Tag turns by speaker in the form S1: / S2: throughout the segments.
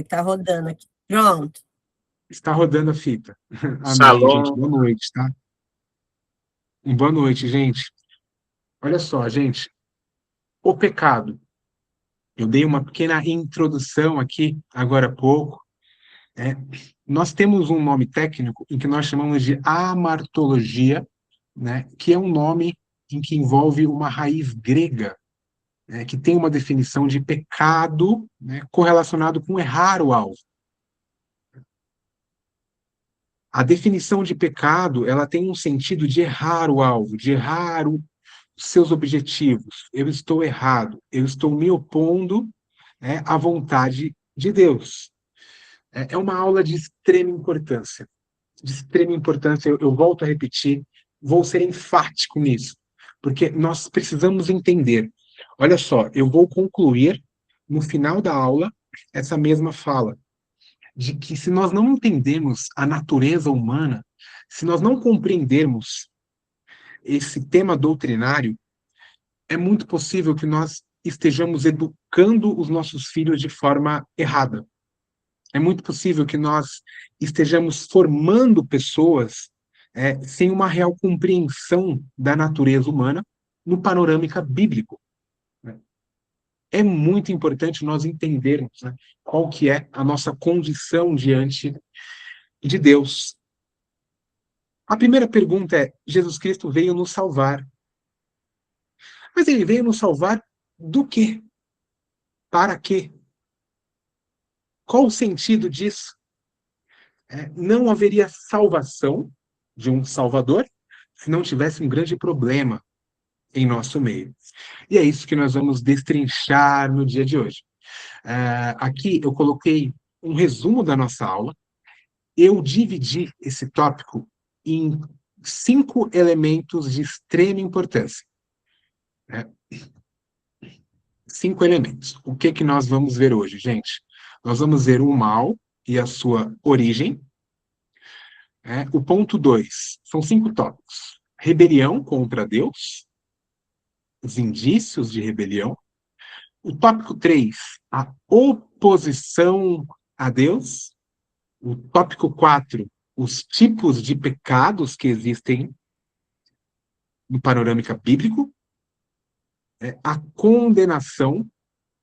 S1: Tá rodando aqui. Pronto.
S2: Está rodando a fita. Amém, gente.
S3: Shalom.
S2: Boa noite, tá? Boa noite, gente. Olha só, gente. O pecado. Eu dei uma pequena introdução aqui, agora há pouco. né? Nós temos um nome técnico em que nós chamamos de amartologia, né? Que é um nome em que envolve uma raiz grega, que tem uma definição de pecado, né? Correlacionado com errar o alvo. A definição de pecado, ela tem um sentido de errar o alvo, de errar os seus objetivos. Eu estou errado, eu estou me opondo, à vontade de Deus. É uma aula de extrema importância. De extrema importância, eu volto a repetir, vou ser enfático nisso, porque nós precisamos entender. Olha só, eu vou concluir no final da aula essa mesma fala de que se nós não entendemos a natureza humana, se nós não compreendermos esse tema doutrinário, é muito possível que nós estejamos educando os nossos filhos de forma errada. É muito possível que nós estejamos formando pessoas sem uma real compreensão da natureza humana no panorâmica bíblico. Né? É muito importante nós entendermos, qual que é a nossa condição diante de Deus. A primeira pergunta é: Jesus Cristo veio nos salvar. Mas ele veio nos salvar do quê? Para quê? Qual o sentido disso? Não haveria salvação de um Salvador se não tivesse um grande problema em nosso meio. E é isso que nós vamos destrinchar no dia de hoje. Aqui eu coloquei um resumo da nossa aula. Eu dividi esse tópico em 5 elementos de extrema importância. Né? 5 elementos. O que nós vamos ver hoje, gente? Nós vamos ver o mal e a sua origem. O ponto 2, são 5 tópicos. Rebelião contra Deus, os indícios de rebelião. O tópico 3, a oposição a Deus. O tópico 4, os tipos de pecados que existem no panorâmica bíblico. A condenação,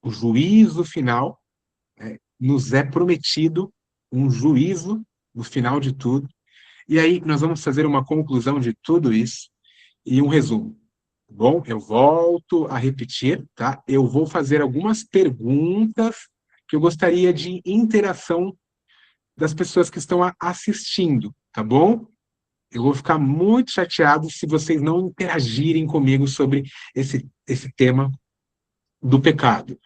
S2: o juízo final. Nos é prometido um juízo no final de tudo. E aí nós vamos fazer uma conclusão de tudo isso e um resumo. Bom, eu volto a repetir, tá? Eu vou fazer algumas perguntas que eu gostaria de interação das pessoas que estão assistindo, tá bom? Eu vou ficar muito chateado se vocês não interagirem comigo sobre esse tema do pecado.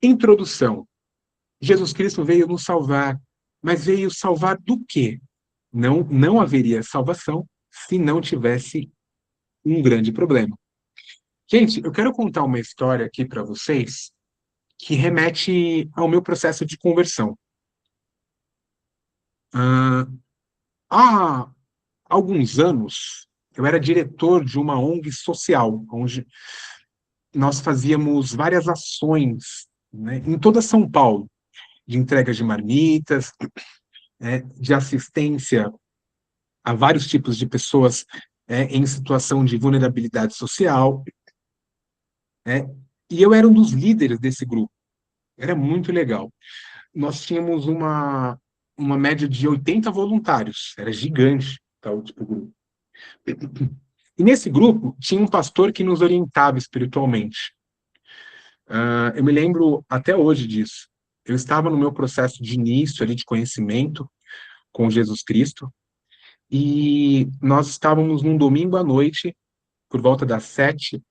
S2: Introdução. Jesus Cristo veio nos salvar, mas veio salvar do quê? Não haveria salvação se não tivesse um grande problema. Gente, eu quero contar uma história aqui para vocês que remete ao meu processo de conversão. Há alguns anos, eu era diretor de uma ONG social, onde nós fazíamos várias ações, em toda São Paulo, de entrega de marmitas, de assistência a vários tipos de pessoas em situação de vulnerabilidade social. E eu era um dos líderes desse grupo. Era muito legal. Nós tínhamos uma média de 80 voluntários. Era gigante, tá, o tipo grupo. E nesse grupo tinha um pastor que nos orientava espiritualmente. Eu me lembro até hoje disso. Eu estava no meu processo de início ali de conhecimento com Jesus Cristo, e nós estávamos num domingo à noite, por volta das 7,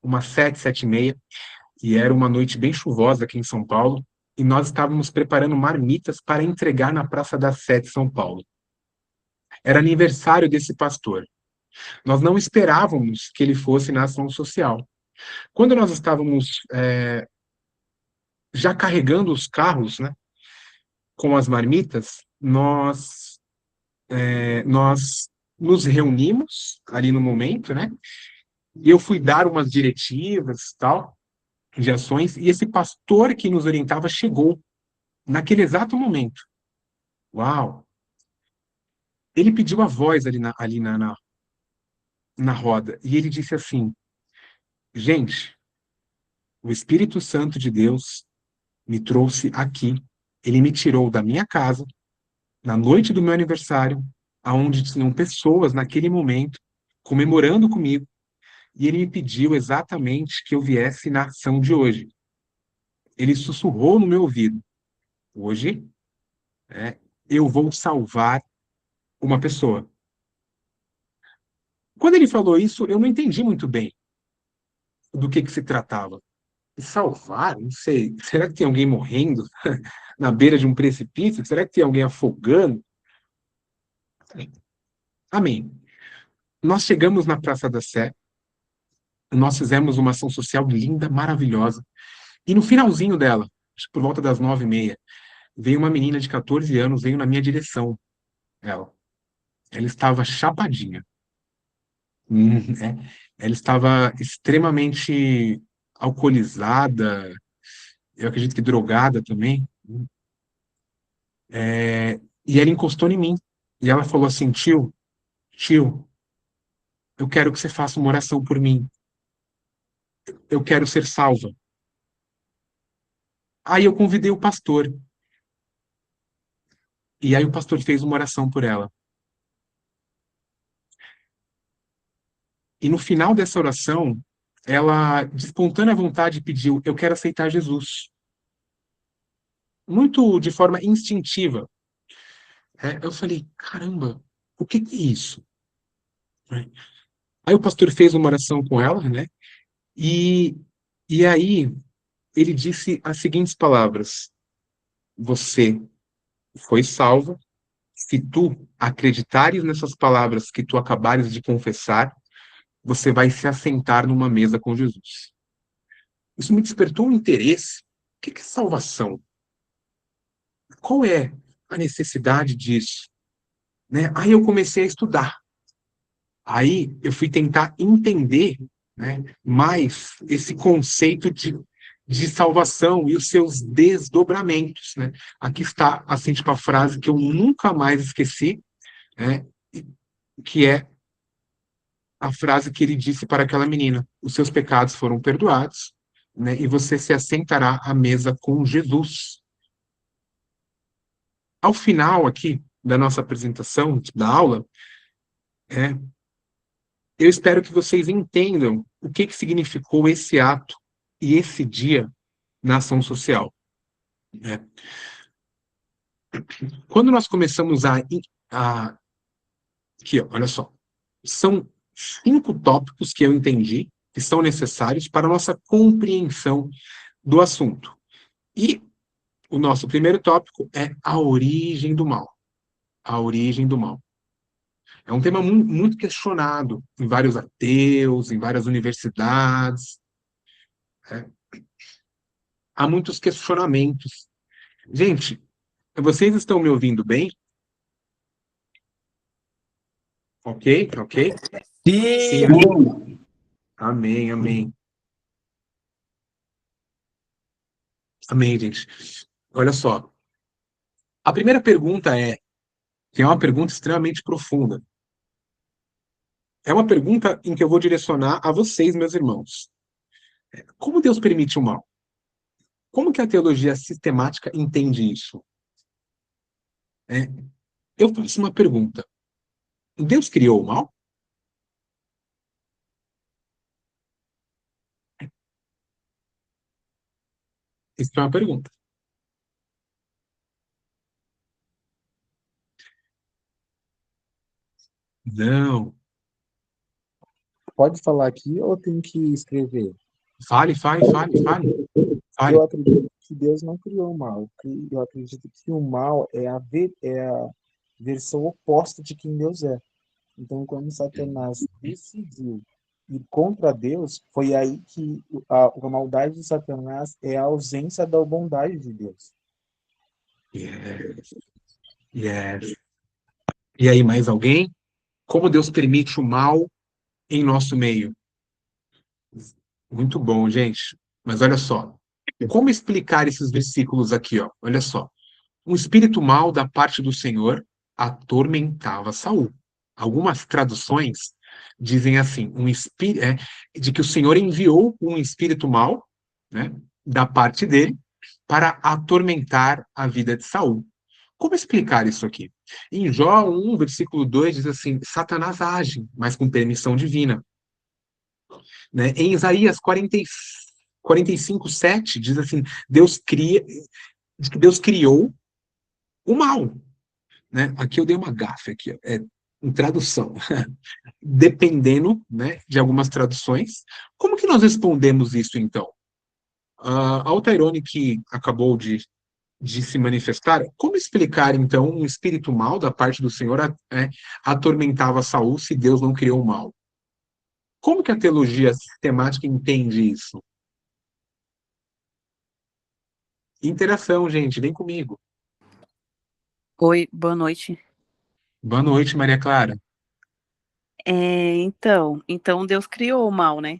S2: umas 7, 7:30, e era uma noite bem chuvosa aqui em São Paulo, e nós estávamos preparando marmitas para entregar na Praça da Sé de São Paulo. Era aniversário desse pastor. Nós não esperávamos que ele fosse na ação social. Quando nós estávamos já carregando os carros, com as marmitas, nós nos reunimos ali no momento, e eu fui dar umas diretivas, tal, de ações, e esse pastor que nos orientava chegou naquele exato momento, uau, ele pediu a voz ali na roda, e ele disse assim: gente, o Espírito Santo de Deus me trouxe aqui, ele me tirou da minha casa, na noite do meu aniversário, aonde tinham pessoas naquele momento comemorando comigo, e ele me pediu exatamente que eu viesse na ação de hoje. Ele sussurrou no meu ouvido: hoje, né, eu vou salvar uma pessoa. Quando ele falou isso, eu não entendi muito bem do que se tratava. Salvar? Não sei. Será que tem alguém morrendo na beira de um precipício? Será que tem alguém afogando? Amém. Nós chegamos na Praça da Sé, nós fizemos uma ação social linda, maravilhosa, e no finalzinho dela, acho que por volta das 9h30, veio uma menina de 14 anos, veio na minha direção, ela. Ela estava chapadinha, né? Ela estava extremamente alcoolizada, eu acredito que drogada também. E ela encostou em mim. E ela falou assim: tio, eu quero que você faça uma oração por mim. Eu quero ser salva. Aí eu convidei o pastor. E aí o pastor fez uma oração por ela. E no final dessa oração, ela, de espontânea vontade, pediu: eu quero aceitar Jesus. Muito de forma instintiva. Eu falei: caramba, o que que é isso? Né? Aí o pastor fez uma oração com ela, né? E, e aí ele disse as seguintes palavras: você foi salva se tu acreditares nessas palavras que tu acabares de confessar, você vai se assentar numa mesa com Jesus. Isso me despertou um interesse. O que é salvação? Qual é a necessidade disso? Né? Aí eu comecei a estudar. Aí eu fui tentar entender, né, mais esse conceito de salvação e os seus desdobramentos. Né? Aqui está assim, tipo, a frase que eu nunca mais esqueci, né, que é a frase que ele disse para aquela menina: os seus pecados foram perdoados, né, e você se assentará à mesa com Jesus. Ao final aqui da nossa apresentação, da aula, é, eu espero que vocês entendam o que significou esse ato e esse dia na ação social. Né? Quando nós começamos aqui, ó, olha só, são 5 tópicos que eu entendi que são necessários para a nossa compreensão do assunto. E o nosso primeiro tópico é a origem do mal. A origem do mal. É um tema muito questionado em vários ateus, em várias universidades. Né? Há muitos questionamentos. Gente, vocês estão me ouvindo bem? Ok? Ok? Sim, amém, amém. Amém, gente. Olha só. A primeira pergunta que é uma pergunta extremamente profunda. É uma pergunta em que eu vou direcionar a vocês, meus irmãos. Como Deus permite o mal? Como que a teologia sistemática entende isso? É, eu faço uma pergunta. Deus criou o mal? Isso é uma pergunta. Não.
S3: Pode falar aqui ou tem que escrever?
S2: Fale, fale, fale, fale,
S3: Eu
S2: fale.
S3: acredito que Deus não criou o mal. Eu acredito que o mal é a versão oposta de quem Deus é. Então, quando Satanás decidiu ir contra Deus, foi aí que a maldade de Satanás é a ausência da bondade de Deus.
S2: Yes, yes. E aí, mais alguém? Como Deus permite o mal em nosso meio? Muito bom, gente. Mas olha só. Como explicar esses versículos aqui, ó? Olha só. Um espírito mau da parte do Senhor atormentava Saul. Algumas traduções dizem assim, de que o Senhor enviou um espírito mau, né, da parte dele para atormentar a vida de Saul. Como explicar isso aqui? Em Jó 1, versículo 2, diz assim: Satanás age, mas com permissão divina. Né? Em Isaías 45, 7, diz assim: diz que Deus criou o mal. Né? Aqui eu dei uma gafe aqui, em tradução. Dependendo, né, de algumas traduções. Como que nós respondemos isso, então? A Altairone, que acabou de se manifestar, como explicar, então, um espírito mal da parte do Senhor atormentava Saul se Deus não criou o mal? Como que a teologia sistemática entende isso? Interação, gente, vem comigo.
S4: Oi, boa noite.
S2: Boa noite, Maria Clara.
S4: Então Deus criou o mal, né?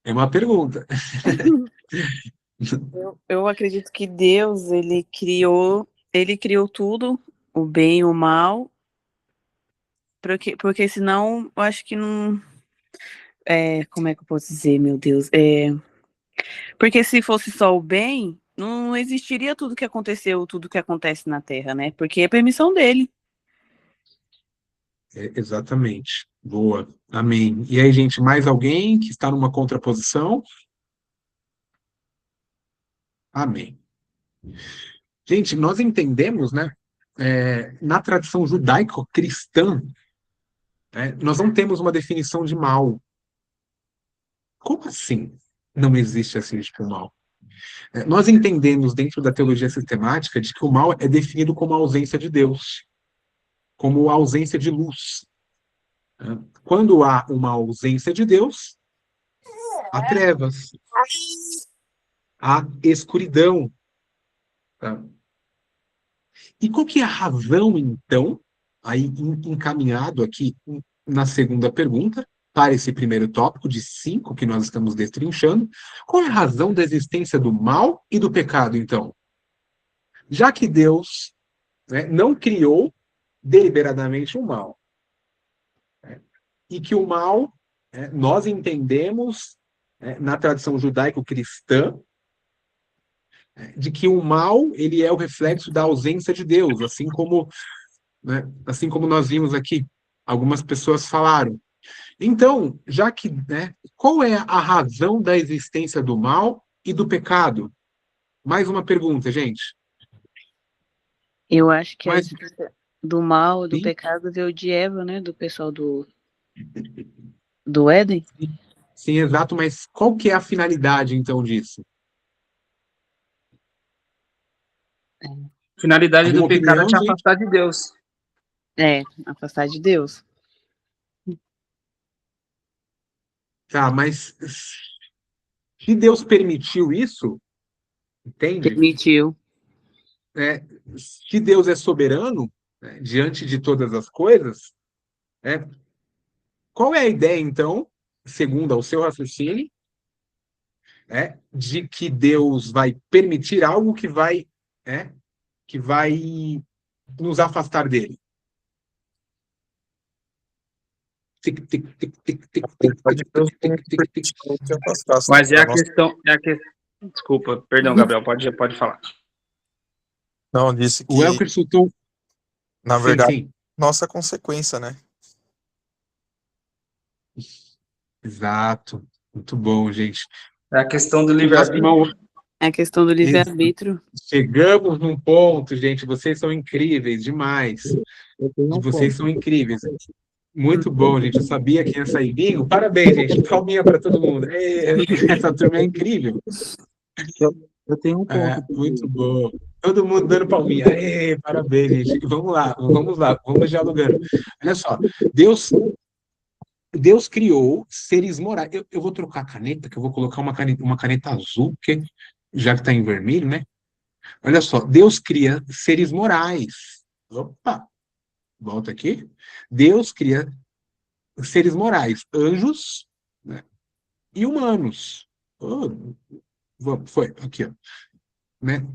S2: É uma pergunta.
S4: Eu acredito que Deus, ele criou tudo, o bem e o mal, porque senão eu acho que não, como é que eu posso dizer, meu Deus? Porque se fosse só o bem, não existiria tudo que aconteceu, tudo que acontece na Terra, né? Porque é permissão dele.
S2: Exatamente. Boa. Amém. E aí, gente, mais alguém que está numa contraposição? Amém. Gente, nós entendemos, né, na tradição judaico-cristã, né, nós não temos uma definição de mal. Como assim não existe assim tipo mal? Nós entendemos dentro da teologia sistemática de que o mal é definido como a ausência de Deus, como a ausência de luz. Né? Quando há uma ausência de Deus, há trevas, há escuridão. Tá? E qual que é a razão, então, aí encaminhado aqui na segunda pergunta, para esse primeiro tópico de 5 que nós estamos destrinchando, qual é a razão da existência do mal e do pecado, então? Já que Deus, né, não criou deliberadamente o mal, né, e que o mal, nós entendemos, na tradição judaico-cristã, de que o mal ele é o reflexo da ausência de Deus, assim como, né, assim como nós vimos aqui, algumas pessoas falaram. Então, já que, né, qual é a razão da existência do mal e do pecado? Mais uma pergunta, gente.
S4: Eu acho que a
S2: Mas,
S4: existência do mal, do
S2: sim,
S4: pecado veio de Eva, né? Do pessoal do Éden.
S2: sim, exato, mas qual que é a finalidade, então, disso?
S5: A finalidade do
S2: Alguma
S5: pecado é
S2: opinião,
S5: te
S2: gente?
S5: afastar de Deus.
S4: Afastar de Deus.
S2: Tá, mas se Deus permitiu isso, entende?
S4: Permitiu.
S2: É, se Deus é soberano, né, diante de todas as coisas, é, qual é a ideia, então, segundo ao seu raciocínio, de que Deus vai permitir algo que vai nos afastar dele? Tic, tic, tic, tic, tic, tic,
S6: Pode
S2: tic,
S6: Deus
S2: tic,
S6: não
S2: tic, tic, tic.
S6: permitiu que afastasse
S5: Mas é
S6: da
S5: a
S6: nossa.
S5: questão, Desculpa, perdão, Gabriel, pode falar.
S6: Não, disse
S2: O
S6: que,
S2: Elker soltou.
S6: na
S2: Sim,
S6: verdade,
S2: sim.
S6: nossa consequência, né?
S2: Exato. Muito bom, gente.
S5: É a questão do
S2: O nosso irmão,
S5: livre-arbítrio.
S4: É a questão do livre-arbítrio.
S2: chegamos num ponto, gente. Vocês são incríveis demais.
S3: Eu tenho um
S2: Vocês
S3: ponto.
S2: são incríveis. Muito bom, gente. Eu sabia que ia sair bingo. Parabéns, gente. Palminha para todo mundo. Essa turma é incrível.
S3: Eu tenho um ponto.
S2: Muito bom. Todo mundo dando palminha. Parabéns, gente. Vamos lá, vamos dialogando. Olha só, Deus criou seres morais. Eu vou trocar a caneta, que eu vou colocar uma caneta azul, porque já que está em vermelho, né? Olha só, Deus cria seres morais. Opa, volta aqui. Deus cria seres morais, anjos, né, e humanos. Oh, foi, aqui, ó. né?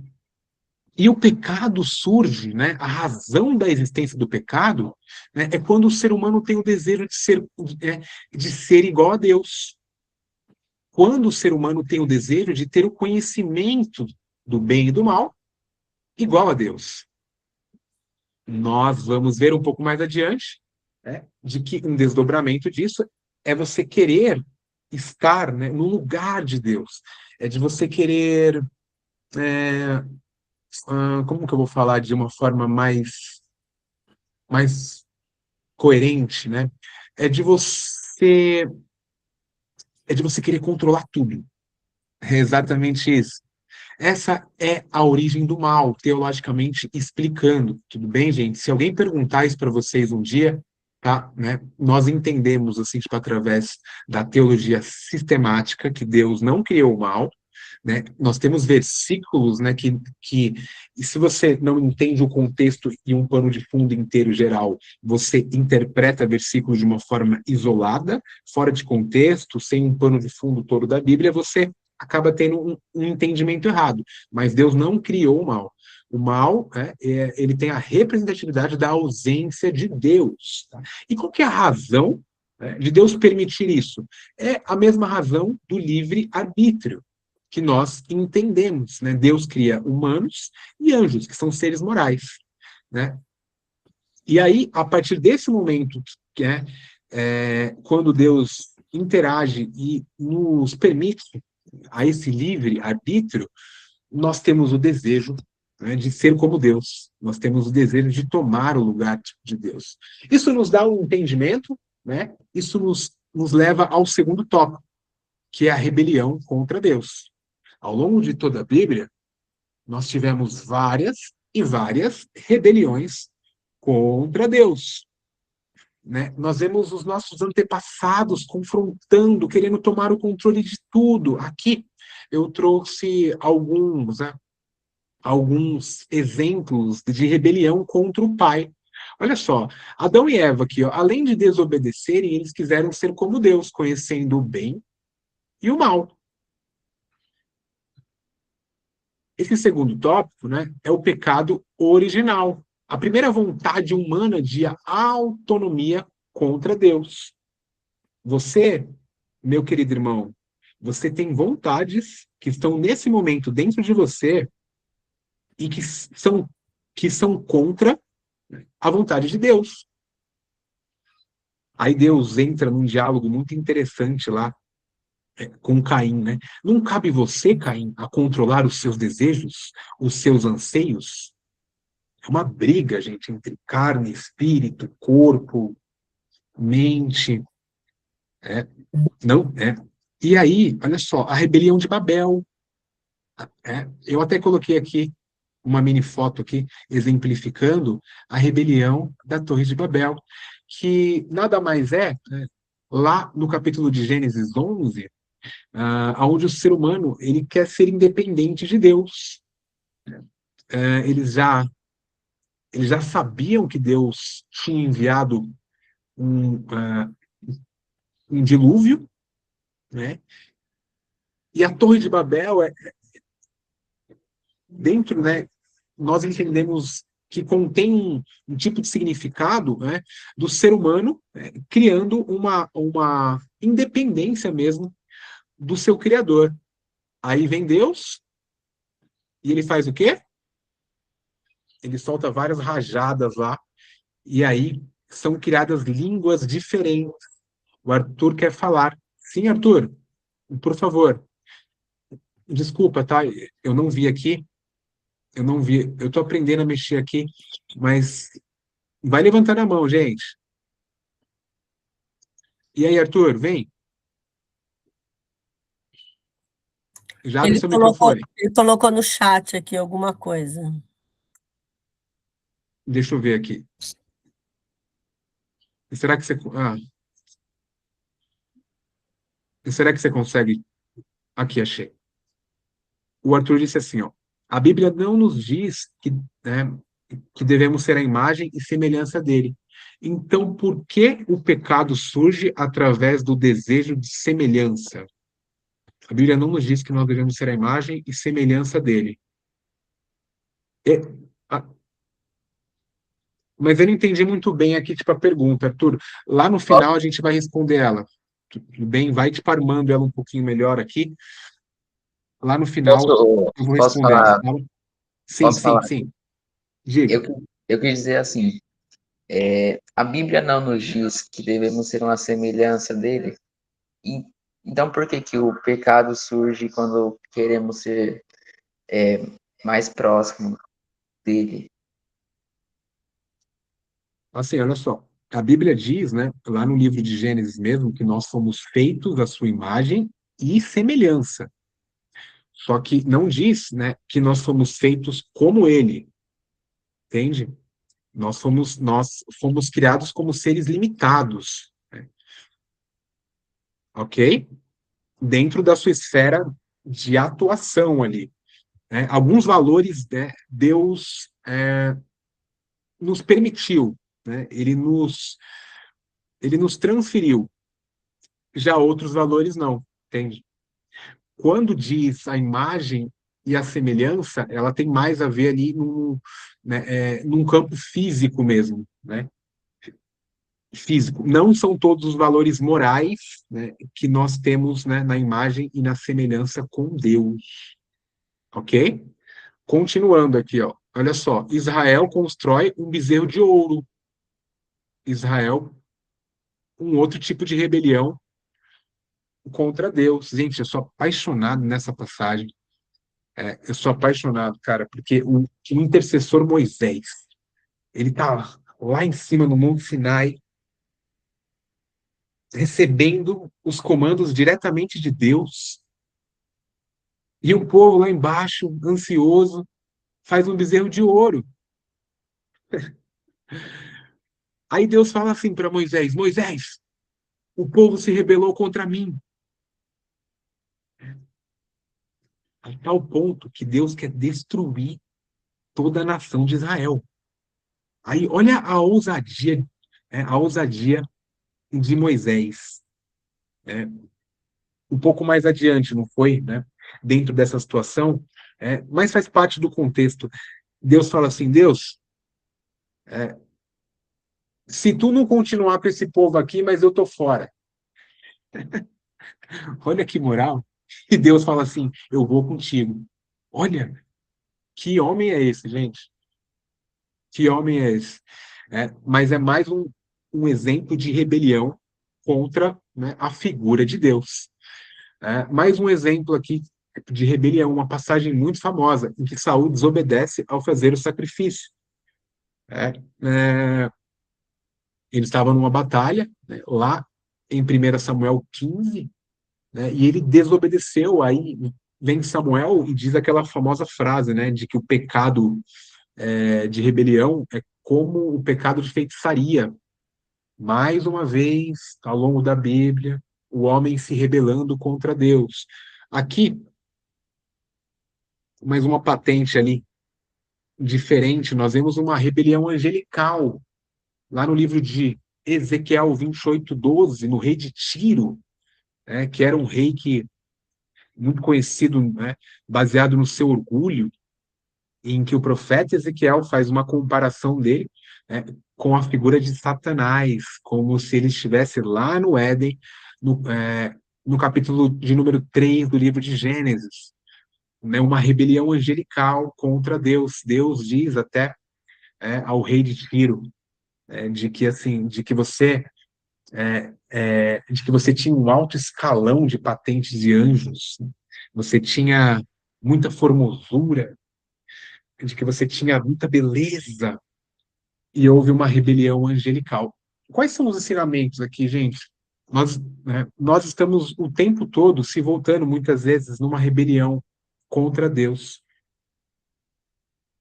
S2: E o pecado surge, né? A razão da existência do pecado, né, é quando o ser humano tem o desejo de ser igual a Deus. Quando o ser humano tem o desejo de ter o conhecimento do bem e do mal igual a Deus. Nós vamos ver um pouco mais adiante, né, de que um desdobramento disso é você querer estar, né, no lugar de Deus. É de você querer como que eu vou falar de uma forma mais coerente, né? É de você é de você querer controlar tudo. É exatamente isso. Essa é a origem do mal, teologicamente explicando. Tudo bem, gente? Se alguém perguntar isso para vocês um dia, tá, né? Nós entendemos assim, tipo, através da teologia sistemática que Deus não criou o mal, né? Nós temos versículos, né, que e se você não entende o contexto e um pano de fundo inteiro geral, você interpreta versículos de uma forma isolada, fora de contexto, sem um pano de fundo todo da Bíblia, você acaba tendo um entendimento errado. Mas Deus não criou o mal. O mal, ele tem a representatividade da ausência de Deus. Tá? E qual que é a razão, né, de Deus permitir isso? É a mesma razão do livre-arbítrio que nós entendemos, né? Deus cria humanos e anjos, que são seres morais, né? E aí, a partir desse momento, que quando Deus interage e nos permite a esse livre arbítrio, nós temos o desejo, né, de ser como Deus. Nós temos o desejo de tomar o lugar de Deus. Isso nos dá um entendimento, né? Isso nos leva ao segundo tópico, que é a rebelião contra Deus. Ao longo de toda a Bíblia, nós tivemos várias e várias rebeliões contra Deus, né? Nós vemos os nossos antepassados confrontando, querendo tomar o controle de tudo. Aqui eu trouxe alguns exemplos de rebelião contra o pai. Olha só, Adão e Eva aqui, ó, além de desobedecerem, eles quiseram ser como Deus, conhecendo o bem e o mal. Esse segundo tópico, né, é o pecado original. A primeira vontade humana de autonomia contra Deus. Você, meu querido irmão, você tem vontades que estão nesse momento dentro de você e que são contra a vontade de Deus. Aí Deus entra num diálogo muito interessante lá com Caim, né? Não cabe você, Caim, a controlar os seus desejos, os seus anseios? É uma briga, gente, entre carne, espírito, corpo, mente. Não é. E aí, olha só, a rebelião de Babel. Eu até coloquei aqui uma mini foto aqui, exemplificando a rebelião da Torre de Babel, que nada mais é, né, lá no capítulo de Gênesis 11, onde o ser humano ele quer ser independente de Deus. Eles já sabiam que Deus tinha enviado um dilúvio, né? E a Torre de Babel dentro, né? Nós entendemos que contém um tipo de significado, né, do ser humano, criando uma independência mesmo do seu Criador. Aí vem Deus e ele faz o quê? Ele solta várias rajadas lá e aí são criadas línguas diferentes. O Arthur quer falar. Sim, Arthur, por favor. Desculpa, tá? Eu não vi aqui. Eu não vi. Eu tô aprendendo a mexer aqui, mas vai levantando a mão, gente. E aí, Arthur, vem. Já abre seu microfone.
S1: Ele colocou no chat aqui alguma coisa.
S2: Deixa eu ver aqui. Será que você... será que você consegue... Aqui, achei. O Arthur disse assim, ó, a Bíblia não nos diz que devemos ser a imagem e semelhança dele. Então, por que o pecado surge através do desejo de semelhança? A Bíblia não nos diz que nós devemos ser a imagem e semelhança dele. É, ah, mas eu não entendi muito bem aqui, tipo, a pergunta, Arthur. Lá no final a gente vai responder ela. Tudo bem? Vai te armando ela um pouquinho melhor aqui. Lá no final
S7: Posso,
S2: eu vou
S7: posso
S2: respondendo,
S7: falar?
S2: tá? Sim,
S7: Posso
S2: sim,
S7: falar?
S2: sim. Diga.
S7: Eu quis dizer assim, a Bíblia não nos diz que devemos ser uma semelhança dele. E, então, por que que o pecado surge quando queremos ser mais próximo dele?
S2: Assim, olha só. A Bíblia diz, né, lá no livro de Gênesis mesmo, que nós somos feitos à sua imagem e semelhança. Só que não diz, né, que nós somos feitos como ele, entende? Nós fomos criados como seres limitados, né, ok? Dentro da sua esfera de atuação ali, né? Alguns valores, né, Deus nos permitiu, né? Ele nos transferiu. Já outros valores não, entende? Quando diz a imagem e a semelhança, ela tem mais a ver ali num campo físico mesmo, né? Físico. Não são todos os valores morais, né, que nós temos, né, na imagem e na semelhança com Deus, ok? Continuando aqui, ó. Olha só, Israel constrói um bezerro de ouro. Israel, um outro tipo de rebelião contra Deus. Gente, eu sou apaixonado nessa passagem. Eu sou apaixonado, cara, porque o intercessor Moisés, ele tá lá em cima no Monte Sinai, recebendo os comandos diretamente de Deus, e o povo lá embaixo, ansioso, faz um bezerro de ouro. Aí Deus fala assim para Moisés: Moisés, o povo se rebelou contra mim. A tal ponto que Deus quer destruir toda a nação de Israel. Aí, olha a ousadia de Moisés. Né? Um pouco mais adiante, não foi, né? Dentro dessa situação, mas faz parte do contexto. Deus fala assim: Deus, se tu não continuar com esse povo aqui, mas eu tô fora. Olha que moral. E Deus fala assim: eu vou contigo. Olha, que homem é esse, gente? Que homem é esse? Mas é mais um exemplo de rebelião contra, né, a figura de Deus. Mais um exemplo aqui de rebelião, uma passagem muito famosa, em que Saul desobedece ao fazer o sacrifício. É, é, ele estava numa batalha, né, lá em 1 Samuel 15, né, e ele desobedeceu. Aí vem Samuel e diz aquela famosa frase, né, de que o pecado de rebelião é como o pecado de feitiçaria. Mais uma vez, ao longo da Bíblia, o homem se rebelando contra Deus. Aqui, mais uma patente ali diferente, nós vemos uma rebelião angelical, lá no livro de Ezequiel 28:12, no rei de Tiro, né, que era um rei que muito conhecido, né, baseado no seu orgulho, em que o profeta Ezequiel faz uma comparação dele, né, com a figura de Satanás, como se ele estivesse lá no Éden, no capítulo de número 3 do livro de Gênesis, né, uma rebelião angelical contra Deus. Deus diz até ao rei de Tiro, de que assim, de que você tinha um alto escalão de patentes de anjos, você tinha muita formosura, de que você tinha muita beleza, e houve uma rebelião angelical. Quais são os ensinamentos aqui, gente? Nós estamos o tempo todo se voltando, muitas vezes, numa rebelião contra Deus.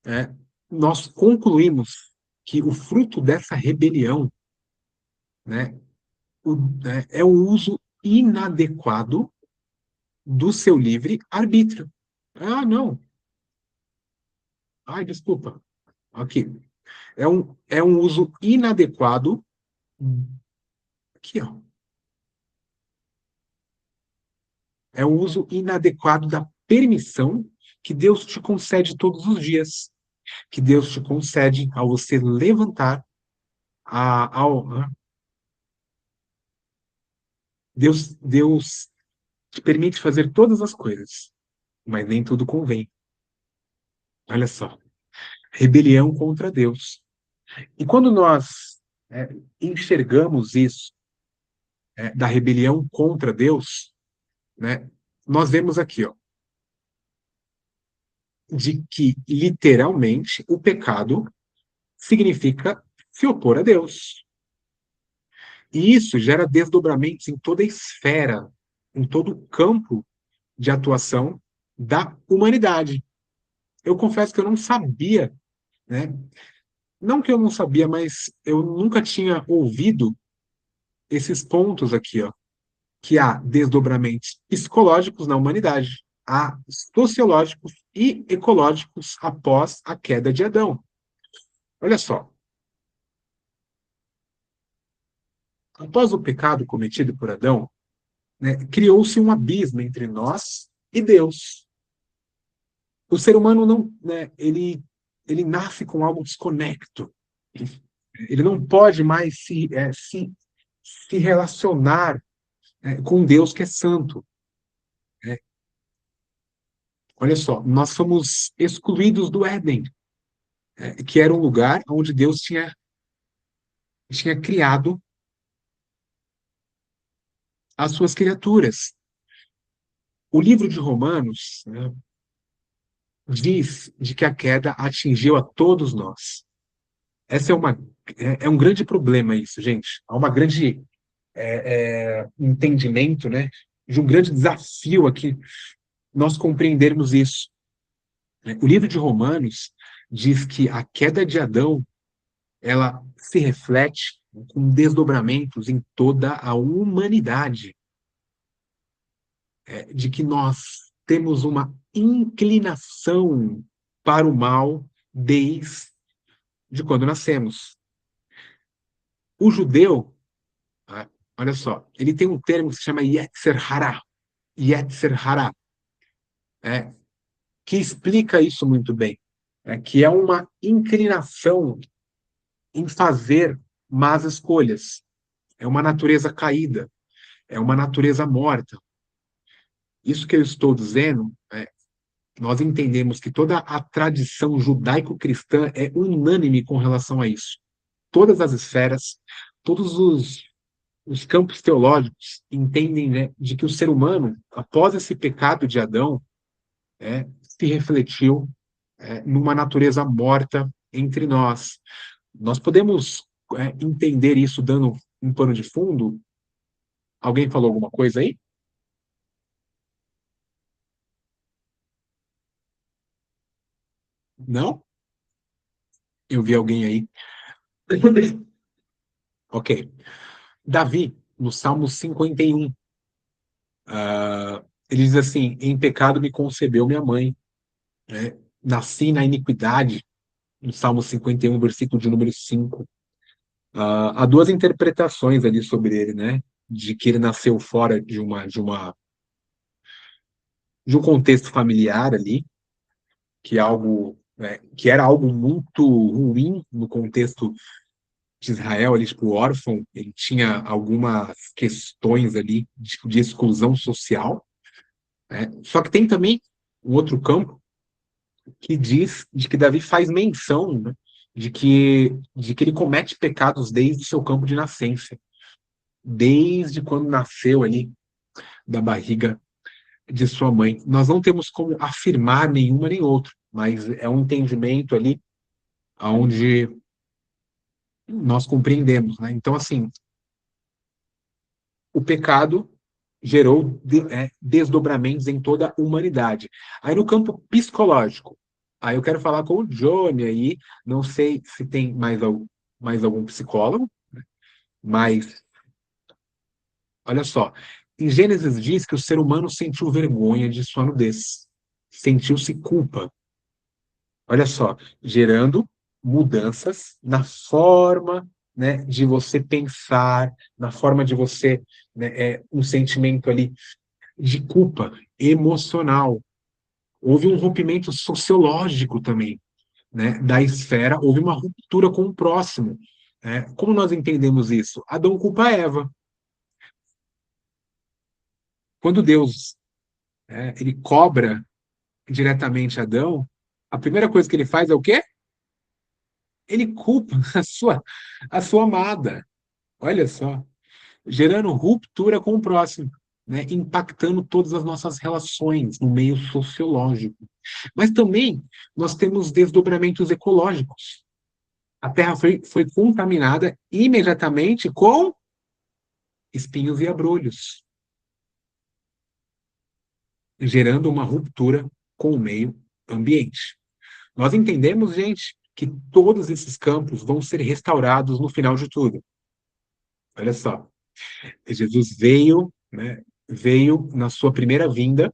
S2: Né? Nós concluímos que o fruto dessa rebelião, né, é o uso inadequado do seu livre arbítrio. Ah, não. Ai, desculpa. Aqui. É um uso inadequado. Aqui, ó. É o uso inadequado da permissão que Deus te concede todos os dias. que Deus te concede ao você levantar Deus te permite fazer todas as coisas, mas nem tudo convém. Olha só, rebelião contra Deus. E quando nós enxergamos isso, da rebelião contra Deus, né, nós vemos aqui, ó, de que, literalmente, o pecado significa se opor a Deus. E isso gera desdobramentos em toda a esfera, em todo o campo de atuação da humanidade. Eu confesso que eu não sabia, né? Não que eu não sabia, mas eu nunca tinha ouvido esses pontos aqui, ó, que há desdobramentos psicológicos na humanidade, há sociológicos e ecológicos após a queda de Adão. Olha só, após o pecado cometido por Adão, né, criou-se um abismo entre nós e Deus. O ser humano não, né, ele nasce com algo desconecto. Ele não pode mais se relacionar com Deus que é santo. Né? Olha só, nós fomos excluídos do Éden, que era um lugar onde Deus tinha criado as suas criaturas. O livro de Romanos, né, diz de que a queda atingiu a todos nós. Essa é um grande problema isso, gente. Há uma grande entendimento, né, de um grande desafio aqui nós compreendermos isso. O livro de Romanos diz que a queda de Adão ela se reflete com desdobramentos em toda a humanidade, de que nós temos uma inclinação para o mal desde quando nascemos. O judeu, olha só, ele tem um termo que se chama Yetzer Hara, que explica isso muito bem, que é uma inclinação em fazer más escolhas. É uma natureza caída, é uma natureza morta. Isso que eu estou dizendo, nós entendemos que toda a tradição judaico-cristã é unânime com relação a isso. Todas as esferas, todos os campos teológicos entendem, né, de que o ser humano, após esse pecado de Adão, se refletiu numa natureza morta entre nós. Nós podemos entender isso dando um pano de fundo? Alguém falou alguma coisa aí? Não? Eu vi alguém aí. Ok. Davi, no Salmo 51, ele diz assim: em pecado me concebeu minha mãe, né? Nasci na iniquidade, no Salmo 51, versículo de número 5. Há duas interpretações ali sobre ele, né? De que ele nasceu fora de um contexto familiar ali, que era algo muito ruim no contexto de Israel, ali, tipo, órfão, ele tinha algumas questões ali de exclusão social, né? Só que tem também um outro campo que diz de que Davi faz menção, né, de que ele comete pecados desde o seu campo de nascença, desde quando nasceu ali da barriga de sua mãe. Nós não temos como afirmar nenhuma nem outra, mas é um entendimento ali onde nós compreendemos, né? Então, assim, o pecado gerou desdobramentos em toda a humanidade. Aí no campo psicológico, aí eu quero falar com o Johnny aí, não sei se tem mais algum psicólogo, mas olha só, em Gênesis diz que o ser humano sentiu vergonha de sua nudez, sentiu-se culpa. Olha só, gerando mudanças na forma, né, de você pensar, na forma de você, né, um sentimento ali de culpa emocional. Houve um rompimento sociológico também, né, da esfera, houve uma ruptura com o próximo. Né? Como nós entendemos isso? Adão culpa Eva. Quando Deus, ele cobra diretamente Adão, a primeira coisa que ele faz é o quê? Ele culpa a sua amada. Olha só, gerando ruptura com o próximo, né? Impactando todas as nossas relações no meio sociológico. Mas também nós temos desdobramentos ecológicos. A Terra foi contaminada imediatamente com espinhos e abrolhos, gerando uma ruptura com o meio ambiente. Nós entendemos, gente, que todos esses campos vão ser restaurados no final de tudo. Olha só, Jesus veio, né, veio na sua primeira vinda,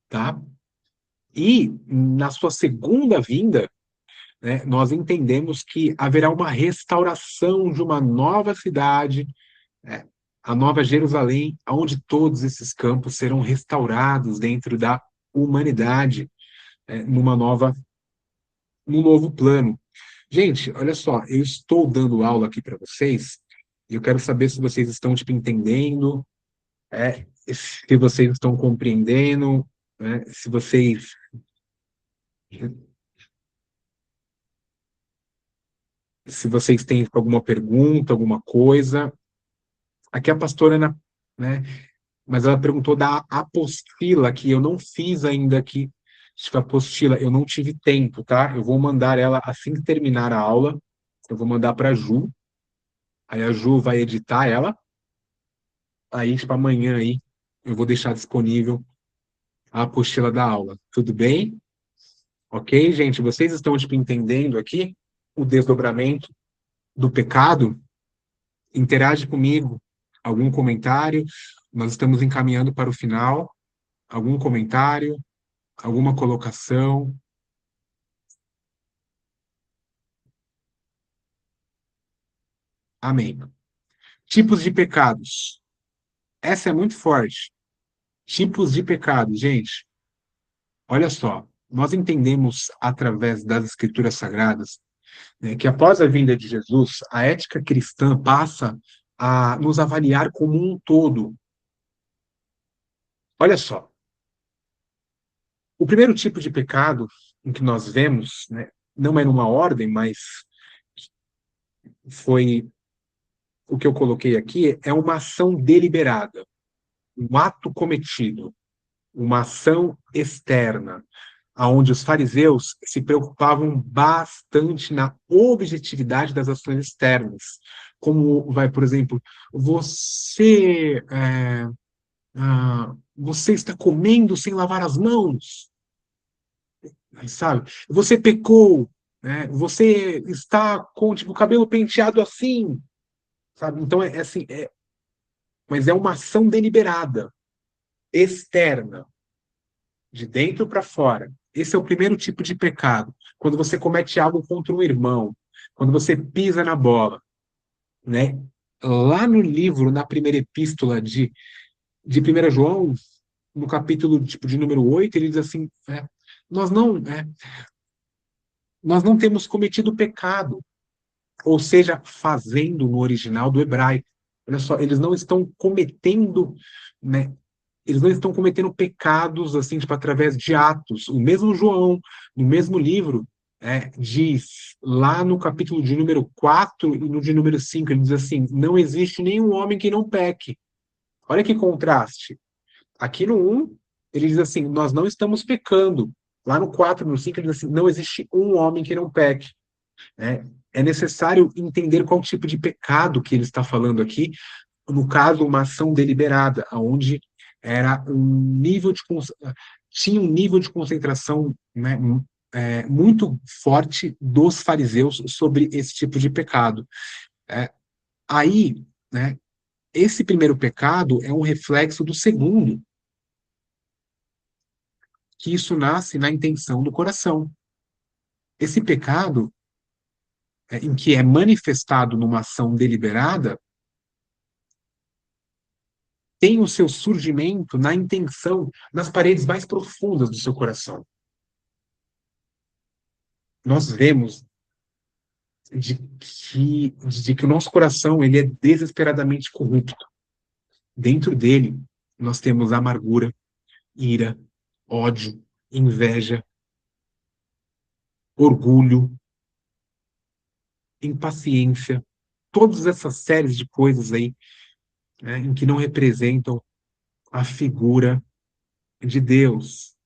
S2: tá? E na sua segunda vinda, né, nós entendemos que haverá uma restauração de uma nova cidade, né, a Nova Jerusalém, onde todos esses campos serão restaurados dentro da humanidade, num novo plano. Gente, olha só, eu estou dando aula aqui para vocês e eu quero saber se vocês estão tipo, entendendo, se vocês estão compreendendo, né, se vocês têm alguma pergunta, alguma coisa. Aqui a pastora Ana, né, mas ela perguntou da apostila, que eu não fiz ainda aqui. Acho que a apostila, eu não tive tempo, tá? Eu vou mandar ela assim que terminar a aula. Eu vou mandar para a Ju. Aí a Ju vai editar ela. Aí, tipo, amanhã aí, eu vou deixar disponível a apostila da aula. Tudo bem? Ok, gente? Vocês estão, tipo, entendendo aqui o desdobramento do pecado? Interage comigo. Algum comentário? Nós estamos encaminhando para o final. Algum comentário? Alguma colocação? Amém. Tipos de pecados. Essa é muito forte. Tipos de pecados, gente. Olha só, nós entendemos através das escrituras sagradas, né, que após a vinda de Jesus, a ética cristã passa a nos avaliar como um todo. Olha só, o primeiro tipo de pecado em que nós vemos, né, não é numa ordem, mas foi o que eu coloquei aqui, é uma ação deliberada, um ato cometido, uma ação externa, aonde os fariseus se preocupavam bastante na objetividade das ações externas, como vai, por exemplo, você está comendo sem lavar as mãos, sabe? Você pecou, né? Você está com tipo, o cabelo penteado assim, sabe? Então é assim, mas é uma ação deliberada, externa, de dentro para fora. Esse é o primeiro tipo de pecado. Quando você comete algo contra um irmão, quando você pisa na bola, né? Lá no livro, na primeira epístola de 1 João, no capítulo tipo, de número 8, ele diz assim, nós não, nós não temos cometido pecado, ou seja, fazendo no original do hebraico. Olha só, eles não estão cometendo, né, eles não estão cometendo pecados assim, tipo, através de atos. O mesmo João, no mesmo livro, diz, lá no capítulo de número 4 e no de número 5, ele diz assim, não existe nenhum homem que não peque. Olha que contraste. Aqui no 1, ele diz assim, nós não estamos pecando. Lá no 4, no 5, ele diz assim, não existe um homem que não peque. É necessário entender qual tipo de pecado que ele está falando aqui, no caso, uma ação deliberada, onde era tinha um nível de concentração, né, muito forte dos fariseus sobre esse tipo de pecado. Aí, né, esse primeiro pecado é um reflexo do segundo, que isso nasce na intenção do coração. Esse pecado, em que é manifestado numa ação deliberada, tem o seu surgimento na intenção, nas paredes mais profundas do seu coração. nós vemos de que o nosso coração ele é desesperadamente corrupto. Dentro dele, nós temos amargura, ira, ódio, inveja, orgulho, impaciência, todas essas séries de coisas aí, né, em que não representam a figura de Deus.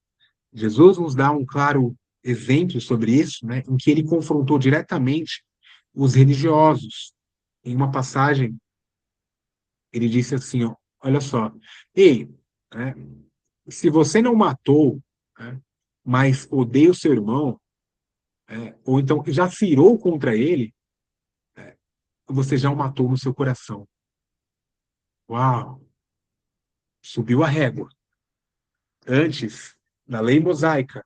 S2: Jesus nos dá um claro exemplo sobre isso, né, em que ele confrontou diretamente os religiosos. Em uma passagem, ele disse assim, ó, olha só, ei, né, se você não matou, né, mas odeia o seu irmão, ou então já se irou contra ele, você já o matou no seu coração. Uau! Subiu a régua. Antes, na lei mosaica,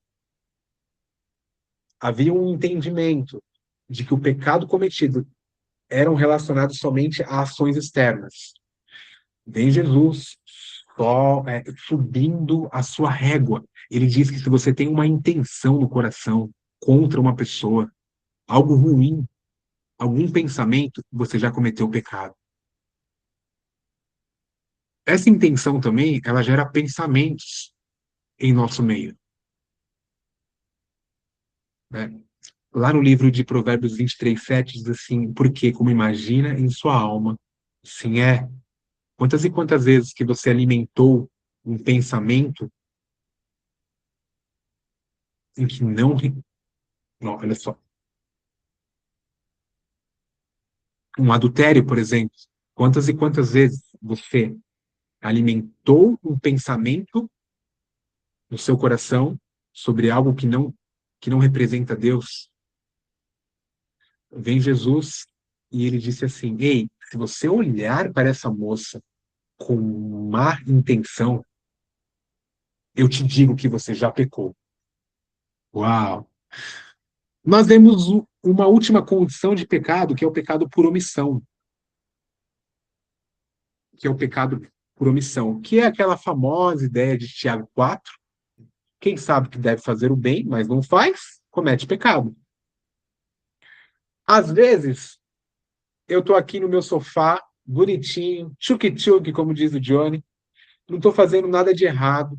S2: havia um entendimento de que o pecado cometido eram relacionados somente a ações externas. Vem Jesus só subindo a sua régua. Ele diz que se você tem uma intenção no coração contra uma pessoa, algo ruim, algum pensamento, você já cometeu o pecado. Essa intenção também, ela gera pensamentos em nosso meio, né? Lá no livro de Provérbios 23:7 diz assim, porque como imagina em sua alma, assim é. Quantas e quantas vezes que você alimentou um pensamento em que não, olha só, um adultério, por exemplo, quantas e quantas vezes você alimentou um pensamento no seu coração sobre algo que não representa Deus? Vem Jesus e ele disse assim, ei, se você olhar para essa moça com má intenção, eu te digo que você já pecou. Uau! Nós vemos uma última condição de pecado, que é o pecado por omissão. Que é o pecado por omissão, que é aquela famosa ideia de Tiago 4. Quem sabe que deve fazer o bem, mas não faz, comete pecado. Às vezes, eu estou aqui no meu sofá, bonitinho, tchuc-tchuc, como diz o Johnny, não estou fazendo nada de errado,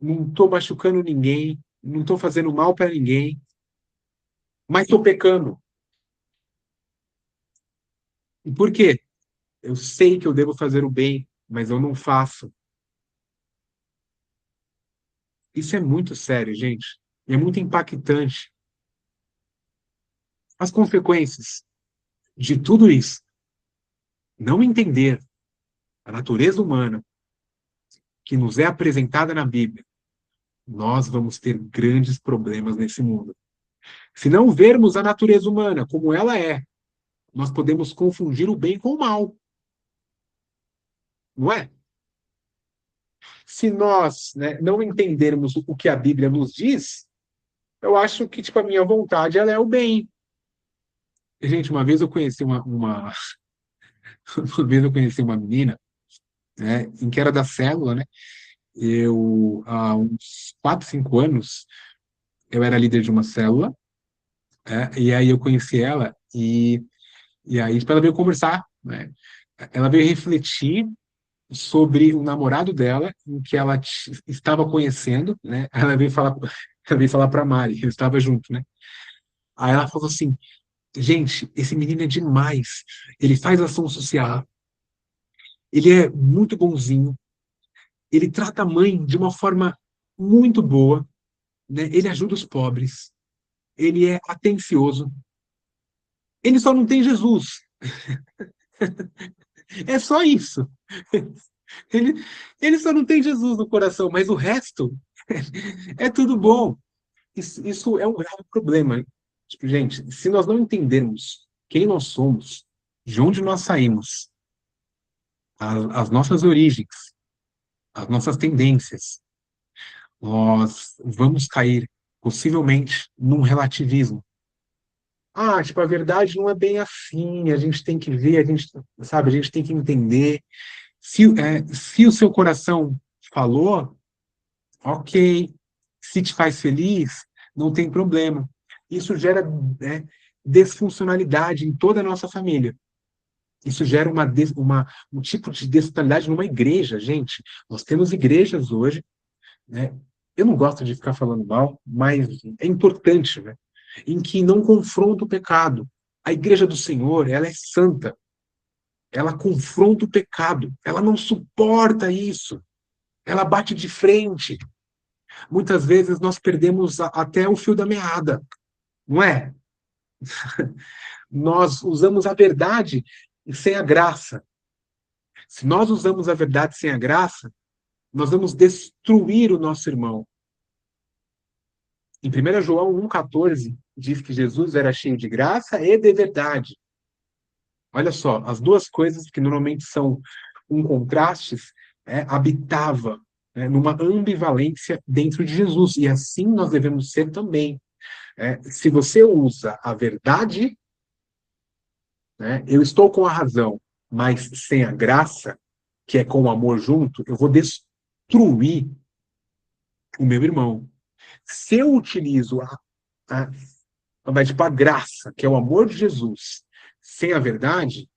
S2: não estou machucando ninguém, não estou fazendo mal para ninguém, mas estou pecando. E por quê? Eu sei que eu devo fazer o bem, mas eu não faço. Isso é muito sério, gente. E é muito impactante. As consequências de tudo isso, não entender a natureza humana que nos é apresentada na Bíblia, nós vamos ter grandes problemas nesse mundo. Se não vermos a natureza humana como ela é, nós podemos confundir o bem com o mal. Não é? Se nós, né, não entendermos o que a Bíblia nos diz, eu acho que tipo, a minha vontade ela é o bem. Gente, uma vez eu conheci uma vez eu conheci uma menina, né, em que era da célula, né? Há uns 4, 5 anos, eu era líder de uma célula, e aí eu conheci ela, e aí tipo, ela veio conversar, né? Ela veio refletir sobre o namorado dela, em que ela estava conhecendo, né? Ela veio falar para a Mari, eu estava junto, né? Aí ela falou assim, gente, esse menino é demais, ele faz ação social, ele é muito bonzinho, ele trata a mãe de uma forma muito boa, né? Ele ajuda os pobres, ele é atencioso, ele só não tem Jesus. É só isso. Ele, ele só não tem Jesus no coração, mas o resto é tudo bom. Isso é um grave problema. Tipo, gente, se nós não entendermos quem nós somos, de onde nós saímos, as nossas origens, as nossas tendências, nós vamos cair, possivelmente, num relativismo. Ah, tipo, a verdade não é bem assim, a gente tem que ver, sabe, a gente tem que entender. Se o seu coração falou, ok. Se te faz feliz, não tem problema. Isso gera, né, desfuncionalidade em toda a nossa família. Isso gera um tipo de desfuncionalidade numa igreja, gente. Nós temos igrejas hoje, né? Eu não gosto de ficar falando mal, mas é importante, né? Em que não confronta o pecado. A igreja do Senhor, ela é santa. Ela confronta o pecado. Ela não suporta isso. Ela bate de frente. Muitas vezes nós perdemos até o fio da meada, não é? Nós usamos a verdade sem a graça. Se nós usamos a verdade sem a graça, nós vamos destruir o nosso irmão. Em 1 João 1,14, diz que Jesus era cheio de graça e de verdade. Olha só, as duas coisas que normalmente são contrastes, habitava, numa ambivalência dentro de Jesus. E assim nós devemos ser também. Se você usa a verdade, eu estou com a razão, mas sem a graça, que é com o amor junto, eu vou destruir o meu irmão. Se eu utilizo a graça, que é o amor de Jesus, sem a verdade,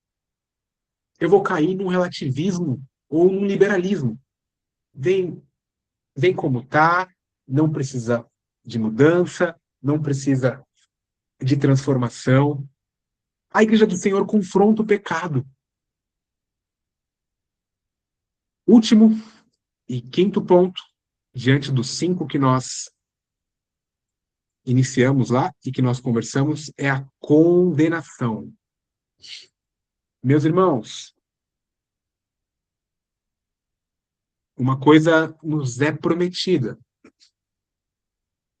S2: eu vou cair num relativismo ou num liberalismo. Vem como está, não precisa de mudança, não precisa de transformação. A Igreja do Senhor confronta o pecado. Último e quinto ponto, diante dos 5 que nós iniciamos lá e que nós conversamos, é a condenação. Meus irmãos, uma coisa nos é prometida,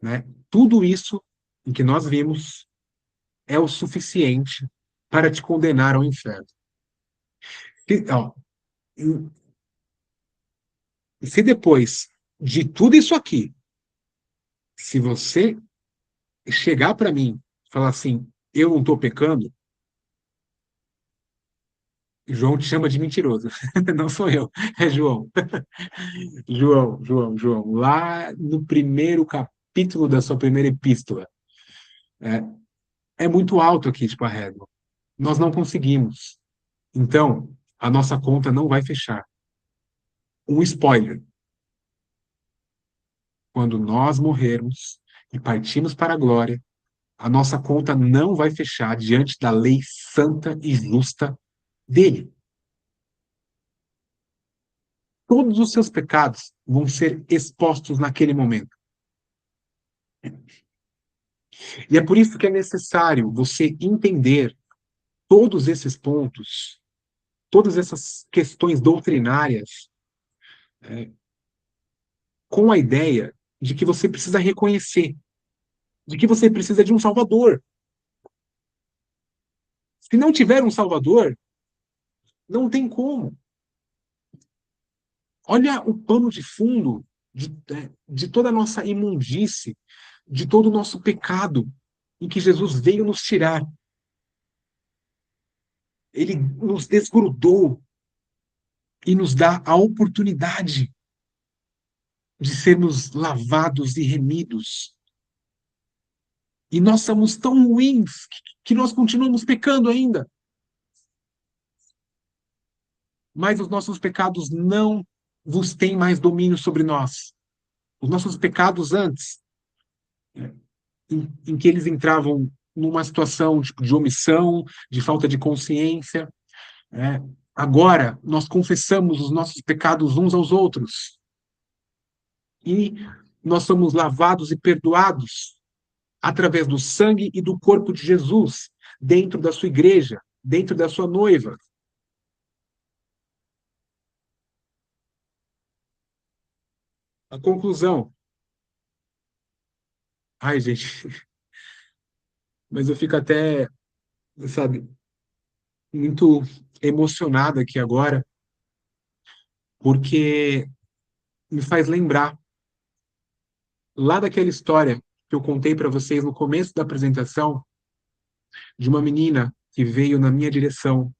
S2: né? Tudo isso em que nós vimos é o suficiente para te condenar ao inferno. Se depois de tudo isso aqui, se você chegar para mim e falar assim, eu não estou pecando, João te chama de mentiroso. Não sou eu, é João. João. Lá no primeiro capítulo da sua primeira epístola. É muito alto aqui, tipo, a régua. Nós não conseguimos. Então, a nossa conta não vai fechar. Um spoiler. Quando nós morrermos e partirmos para a glória, a nossa conta não vai fechar diante da lei santa e justa dele. Todos os seus pecados vão ser expostos naquele momento. E é por isso que é necessário você entender todos esses pontos, todas essas questões doutrinárias, com a ideia de que você precisa reconhecer, de que você precisa de um Salvador. Se não tiver um Salvador, não tem como. Olha o pano de fundo de toda a nossa imundície, de todo o nosso pecado, em que Jesus veio nos tirar. Ele nos desgrudou e nos dá a oportunidade de sermos lavados e remidos. E nós somos tão ruins que nós continuamos pecando ainda. Mas os nossos pecados não vos têm mais domínio sobre nós. Os nossos pecados antes, em que eles entravam numa situação de omissão, de falta de consciência, agora nós confessamos os nossos pecados uns aos outros. E nós somos lavados e perdoados através do sangue e do corpo de Jesus, dentro da sua igreja, dentro da sua noiva. A conclusão. Ai, gente. Mas eu fico até, sabe, muito emocionado aqui agora, porque me faz lembrar lá daquela história que eu contei para vocês no começo da apresentação, de uma menina que veio na minha direção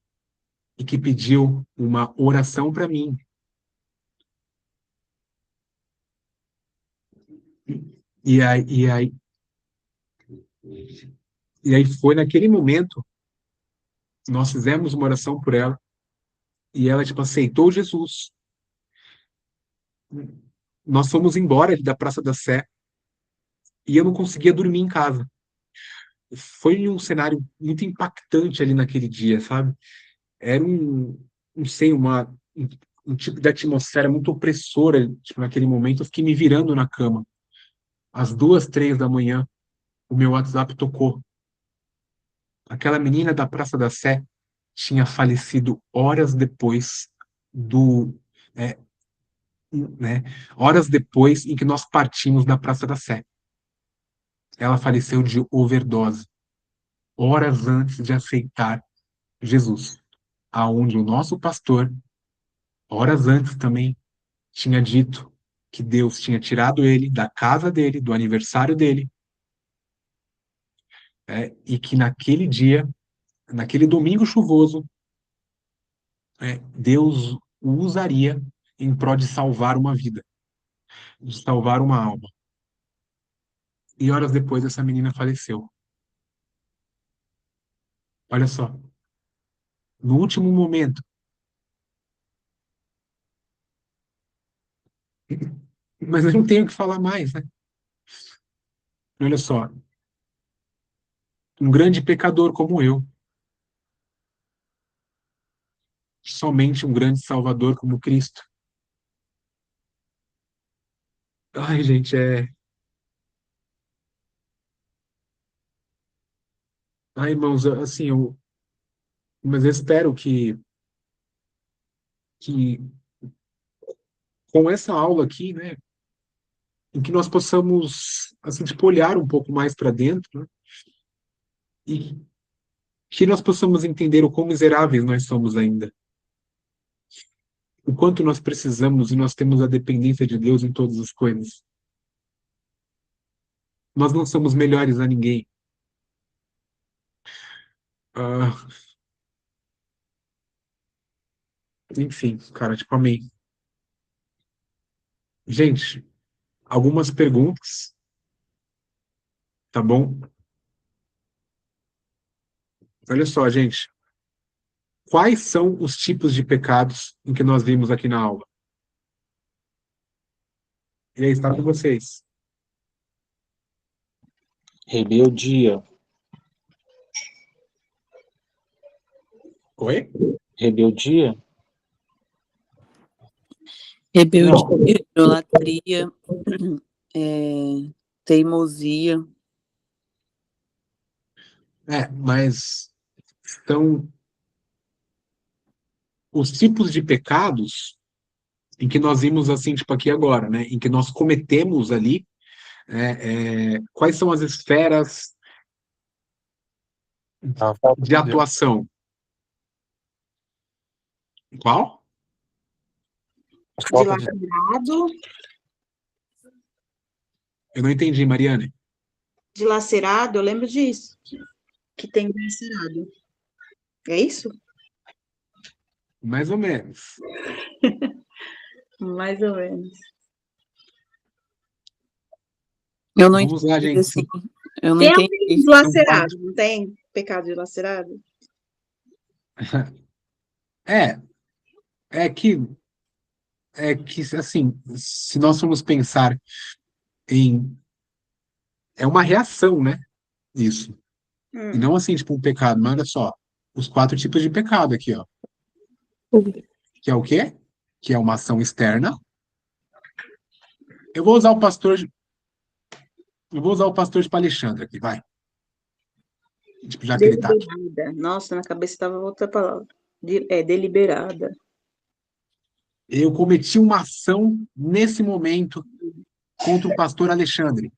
S2: e que pediu uma oração para mim. E aí, E aí foi naquele momento, nós fizemos uma oração por ela, e ela, tipo, aceitou Jesus. Nós fomos embora ali da Praça da Sé, e eu não conseguia dormir em casa. Foi um cenário muito impactante ali naquele dia, sabe? Era não sei, um tipo de atmosfera muito opressora, tipo, naquele momento. Eu fiquei me virando na cama. Às 2, 3 da manhã, o meu WhatsApp tocou. Aquela menina da Praça da Sé tinha falecido horas depois do, é, né, horas depois em que nós partimos da Praça da Sé. Ela faleceu de overdose, horas antes de aceitar Jesus, aonde o nosso pastor, horas antes também, tinha dito que Deus tinha tirado ele da casa dele, do aniversário dele, e que naquele dia, naquele domingo chuvoso, Deus o usaria em prol de salvar uma vida, de salvar uma alma. E horas depois essa menina faleceu. Olha só, no último momento. Mas eu não tenho o que falar mais, né? Olha só, um grande pecador como eu, somente um grande salvador como Cristo. Ai, gente, ai, irmãos, assim, mas eu espero que com essa aula aqui, né, em que nós possamos, assim, tipo, olhar um pouco mais para dentro, né, e que nós possamos entender o quão miseráveis nós somos ainda, o quanto nós precisamos e nós temos a dependência de Deus em todas as coisas. Nós não somos melhores a ninguém. Ah, enfim, cara, tipo, amém. Gente, algumas perguntas, tá bom? Olha só, gente. Quais são os tipos de pecados em que nós vimos aqui na aula? E aí, está com vocês.
S3: Rebeldia.
S2: Oi?
S3: Rebeldia?
S4: Rebeldia, idolatria, teimosia.
S2: Mas são os tipos de pecados em que nós vimos assim, tipo aqui agora, né? Em que nós cometemos ali, quais são as esferas
S6: A falta
S2: de
S6: de Deus.
S2: atuação? Qual?
S6: A falta de
S8: Dilacerado,
S2: Eu não entendi, Mariane.
S8: dilacerado, eu lembro disso, que tem dilacerado. É isso?
S2: Mais ou menos.
S8: Mais ou menos.
S4: Eu não
S2: Vamos lá,
S4: entendi,
S2: gente.
S4: assim, eu não
S8: Tem
S4: entendi.
S8: alguém dilacerado, não tem? Pecado dilacerado?
S2: É, é que, assim, se nós formos pensar em... É uma reação, né? Isso. E não assim, tipo, um pecado. Mas olha só, os 4 tipos de pecado aqui, ó. Que é o quê? Que é uma ação externa. Eu vou usar o pastor... Eu vou usar o pastor de Alexandre aqui, vai. Tipo, já que ele tá aqui.
S8: Deliberada. Nossa, na cabeça estava outra palavra. Deliberada.
S2: Eu cometi uma ação nesse momento contra o pastor Alexandre.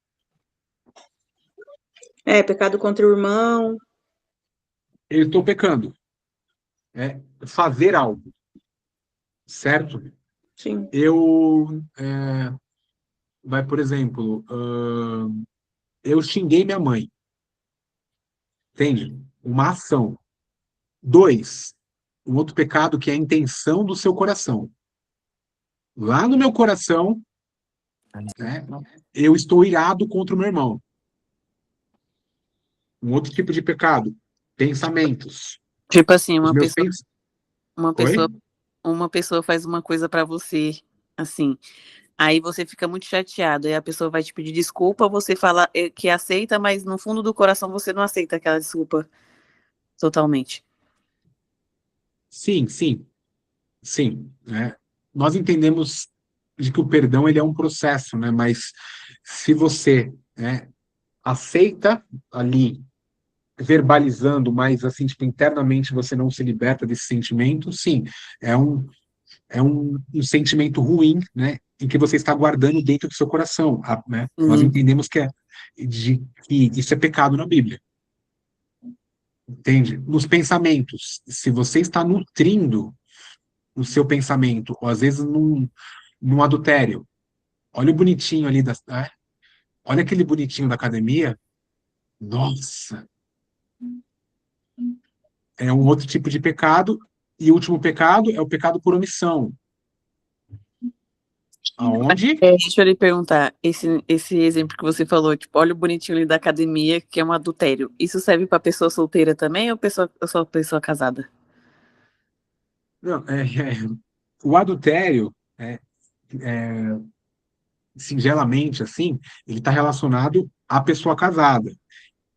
S8: Pecado contra o irmão.
S2: Eu estou pecando. Fazer algo. Certo?
S8: Sim.
S2: Vai, por exemplo, eu xinguei minha mãe. Entende? Uma ação. 2, um outro pecado que é a intenção do seu coração. Lá no meu coração, né, eu estou irado contra o meu irmão. Um outro tipo de pecado, pensamentos.
S4: Tipo assim,
S2: Os meus
S4: uma pessoa,
S2: Oi?
S4: uma pessoa faz uma coisa pra você, assim, aí você fica muito chateado, aí a pessoa vai te pedir desculpa, você fala que aceita, mas no fundo do coração você não aceita aquela desculpa totalmente.
S2: Sim, sim, sim. Né? Nós entendemos de que o perdão ele é um processo, né? Mas se você, né, aceita ali verbalizando, mas assim, tipo, internamente você não se liberta desse sentimento, sim, é um sentimento ruim, né? Em que você está guardando dentro do seu coração, né? Nós
S4: Uhum.
S2: entendemos que isso é pecado na Bíblia, entende? Nos pensamentos, se você está nutrindo o seu pensamento, ou às vezes num adultério, olha o bonitinho ali, olha aquele bonitinho da academia, nossa, é um outro tipo de pecado, e o último pecado é o pecado por omissão, aonde
S4: Deixa eu lhe perguntar, esse exemplo que você falou, tipo, olha o bonitinho ali da academia, que é um adultério, isso serve pra pessoa solteira também ou só pessoa casada?
S2: não, o adultério, singelamente assim, ele está relacionado à pessoa casada.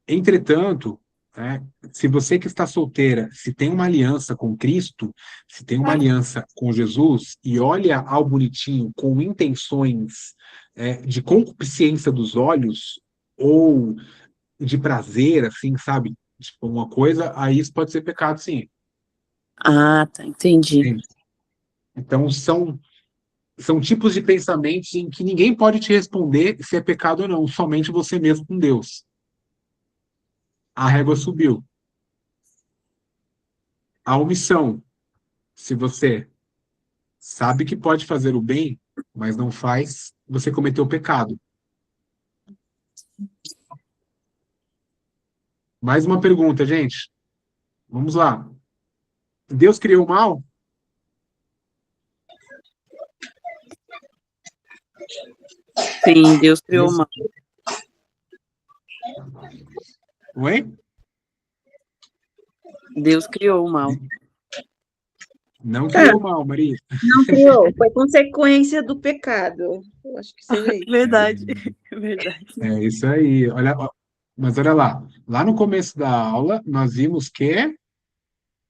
S2: Entretanto, né, se você que está solteira, se tem uma aliança com Cristo, se tem uma aliança com Jesus e olha ao bonitinho com intenções de concupiscência dos olhos ou de prazer, assim, sabe? Tipo, uma coisa, aí isso pode ser pecado, sim.
S4: Ah, tá, entendi.
S2: Entende? Então, são tipos de pensamentos em que ninguém pode te responder se é pecado ou não, somente você mesmo com Deus. A régua subiu. A omissão, se você sabe que pode fazer o bem, mas não faz, você cometeu pecado. Mais uma pergunta, gente. Vamos lá. Deus criou o mal?
S4: Sim, Deus criou
S2: Deus...
S4: uma.
S2: Oi?
S4: Deus criou o mal.
S2: Não criou o mal, Maria.
S8: Não criou, foi consequência do pecado. Eu acho que seja isso.
S4: Verdade, verdade.
S2: É isso aí. Olha, mas olha lá. Lá no começo da aula, nós vimos que,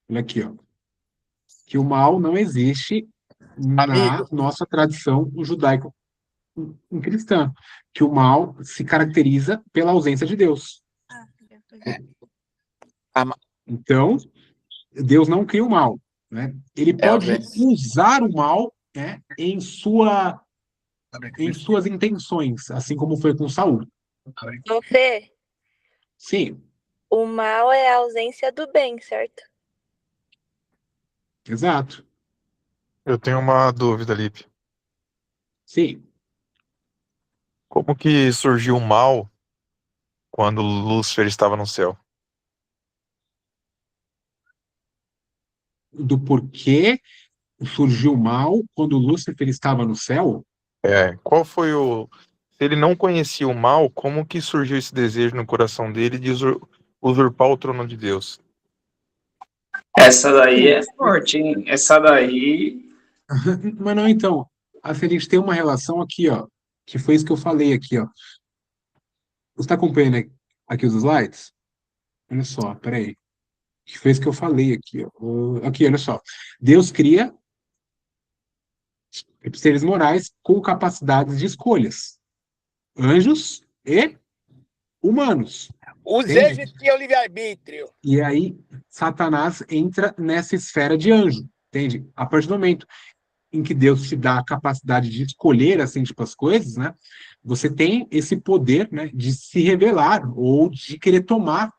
S2: olha aqui, ó, que o mal não existe na
S6: Amigo,
S2: nossa tradição judaico cristã, que o mal se caracteriza pela ausência de Deus.
S6: a-
S2: Então, Deus não cria o mal, né? Ele
S6: é,
S2: pode usar o mal, né, em
S6: velho.
S2: suas intenções, assim como foi com Saul.
S9: Você,
S2: Sim,
S9: o mal é a ausência do bem, certo?
S2: exato.
S10: Eu tenho uma dúvida, Lipe.
S2: Sim.
S10: Como que surgiu o mal quando Lúcifer estava no céu?
S2: Do porquê surgiu o mal quando Lúcifer estava no céu?
S10: Qual foi o... Se ele não conhecia o mal, como que surgiu esse desejo no coração dele de usurpar o trono de Deus?
S5: Essa daí é forte, hein? Essa daí.
S2: Mas não, então, assim, a gente tem uma relação aqui, ó, que foi isso que eu falei aqui, ó. Você está acompanhando aqui os slides? Olha só, peraí. Que foi isso que eu falei aqui, ó. Aqui, olha só. Deus cria seres morais com capacidades de escolhas. Anjos e humanos.
S6: Os
S2: Entende?
S6: anjos tinham livre-arbítrio.
S2: E aí, Satanás entra nessa esfera de anjo. Entende? A partir do momento em que Deus te dá a capacidade de escolher, assim, tipo, as coisas, né? Você tem esse poder, né, de se revelar ou de querer tomar,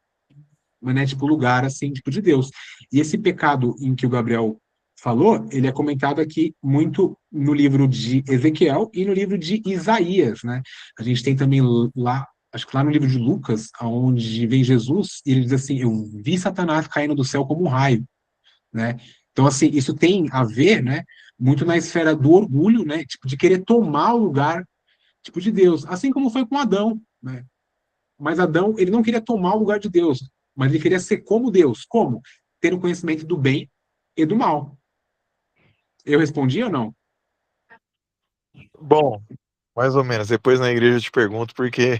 S2: né, tipo, lugar, assim, tipo, de Deus. E esse pecado em que o Gabriel falou, ele é comentado aqui muito no livro de Ezequiel e no livro de Isaías, né? A gente tem também lá, acho que lá no livro de Lucas, onde vem Jesus, e ele diz assim, eu vi Satanás caindo do céu como um raio, né? Então, assim, isso tem a ver, né, muito na esfera do orgulho, né, tipo, de querer tomar o lugar, tipo, de Deus, assim como foi com Adão, né? Mas Adão, ele não queria tomar o lugar de Deus, mas ele queria ser como Deus. Como? Ter o conhecimento do bem e do mal. Eu respondi ou não?
S10: Bom, mais ou menos. Depois na igreja eu te pergunto, porque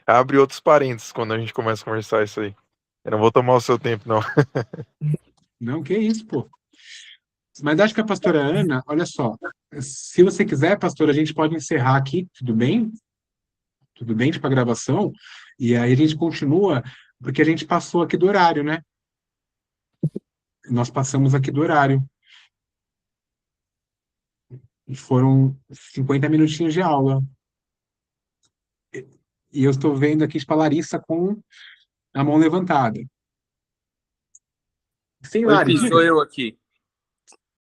S10: abre outros parênteses quando a gente começa a conversar isso aí. Eu não vou tomar o seu tempo, não.
S2: Não, que isso, pô. Mas acho que a pastora Ana, olha só, se você quiser, pastora, a gente pode encerrar aqui, tudo bem? Tudo bem, tipo, a gravação, e aí a gente continua, porque a gente passou aqui do horário, né? Nós passamos aqui do horário. E foram 50 minutinhos de aula. E eu estou vendo aqui, tipo, a Larissa com a mão levantada. Sim,
S6: Oi,
S2: Lari,
S6: Fih,
S2: diga.
S6: sou eu aqui.